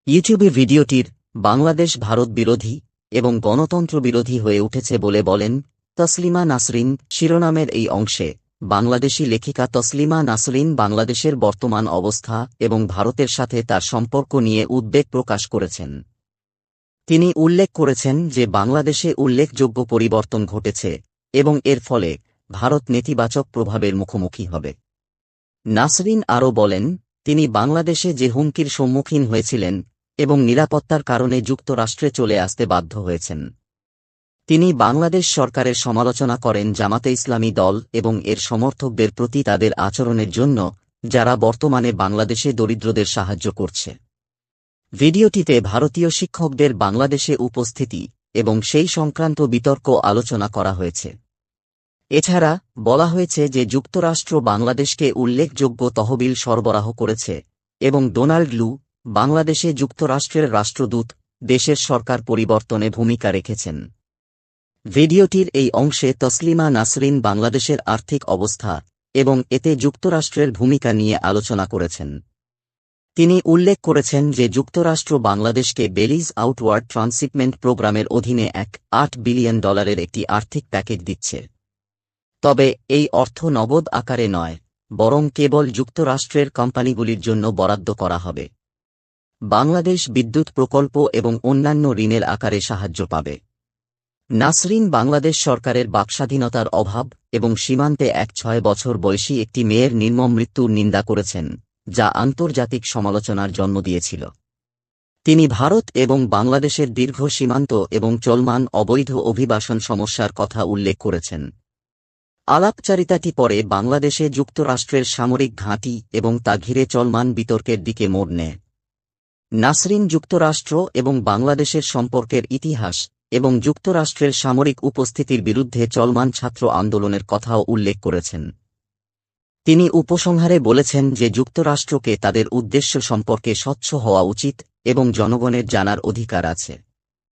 ইউটিউবে ভিডিওটির বাংলাদেশ ভারত বিরোধী এবং গণতন্ত্র বিরোধী হয়ে উঠেছে বলে বলেন তসলিমা নাসরিন। শিরোনামের এই অংশে বাংলাদেশি লেখিকা তসলিমা নাসরিন বাংলাদেশের বর্তমান অবস্থা এবং ভারতের সাথে তার সম্পর্ক নিয়ে উদ্বেগ প্রকাশ করেছেন। তিনি উল্লেখ করেছেন যে বাংলাদেশে উল্লেখযোগ্য পরিবর্তন ঘটেছে এবং এর ফলে ভারত নেতিবাচক প্রভাবের মুখোমুখি হবে। নাসরিন আরও বলেন, তিনি বাংলাদেশে যে হুমকির সম্মুখীন হয়েছিলেন এবং নিরাপত্তার কারণে যুক্তরাষ্ট্রে চলে আসতে বাধ্য হয়েছেন। তিনি বাংলাদেশ সরকারের সমালোচনা করেন জামাতে ইসলামী দল এবং এর সমর্থকদের প্রতি তাদের আচরণের জন্য, যারা বর্তমানে বাংলাদেশে দরিদ্রদের সাহায্য করছে। ভিডিওটিতে ভারতীয় শিক্ষকদের বাংলাদেশে উপস্থিতি এবং সেই সংক্রান্ত বিতর্ক আলোচনা করা হয়েছে। এছাড়া বলা হয়েছে যে যুক্তরাষ্ট্র বাংলাদেশকে উল্লেখযোগ্য তহবিল সরবরাহ করেছে এবং ডোনাল্ড লু, বাংলাদেশে যুক্তরাষ্ট্রের রাষ্ট্রদূত, দেশের সরকার পরিবর্তনে ভূমিকা রেখেছেন। ভিডিওটির এই অংশে তসলিমা নাসরিন বাংলাদেশের আর্থিক অবস্থা এবং এতে যুক্তরাষ্ট্রের ভূমিকা নিয়ে আলোচনা করেছেন। তিনি উল্লেখ করেছেন যে যুক্তরাষ্ট্র বাংলাদেশকে বেলিজ আউটওয়ার্ড ট্রান্সশিপমেন্ট প্রোগ্রামের অধীনে $8 বিলিয়ন একটি আর্থিক প্যাকেজ দিচ্ছে। তবে এই অর্থ নগদ আকারে নয়, বরং কেবল যুক্তরাষ্ট্রের কোম্পানিগুলির জন্য বরাদ্দ করা হবে। বাংলাদেশ বিদ্যুৎ প্রকল্প এবং অন্যান্য ঋণের আকারে সাহায্য পাবে। নাসরিন বাংলাদেশ সরকারের বাকস্বাধীনতার অভাব এবং সীমান্তে 6 বছর বয়সী একটি মেয়ের নির্মম মৃত্যুর নিন্দা করেছেন, যা আন্তর্জাতিক সমালোচনার জন্ম দিয়েছিল। তিনি ভারত এবং বাংলাদেশের দীর্ঘ সীমান্ত এবং চলমান অবৈধ অভিবাসন সমস্যার কথা উল্লেখ করেছেন। আলাপচারিতাটি পরে বাংলাদেশে যুক্তরাষ্ট্রের সামরিক ঘাঁটি এবং তা ঘিরে চলমান বিতর্কের দিকে মোড় নেয়। নাসরিন যুক্তরাষ্ট্র এবং বাংলাদেশের সম্পর্কের ইতিহাস এবং যুক্তরাষ্ট্রের সামরিক উপস্থিতির বিরুদ্ধে চলমান ছাত্র আন্দোলনের কথাও উল্লেখ করেছেন। তিনি উপসংহারে বলেছেন যে যুক্তরাষ্ট্রকে তাদের উদ্দেশ্য সম্পর্কে স্বচ্ছ হওয়া উচিত এবং জনগণের জানার অধিকার আছে।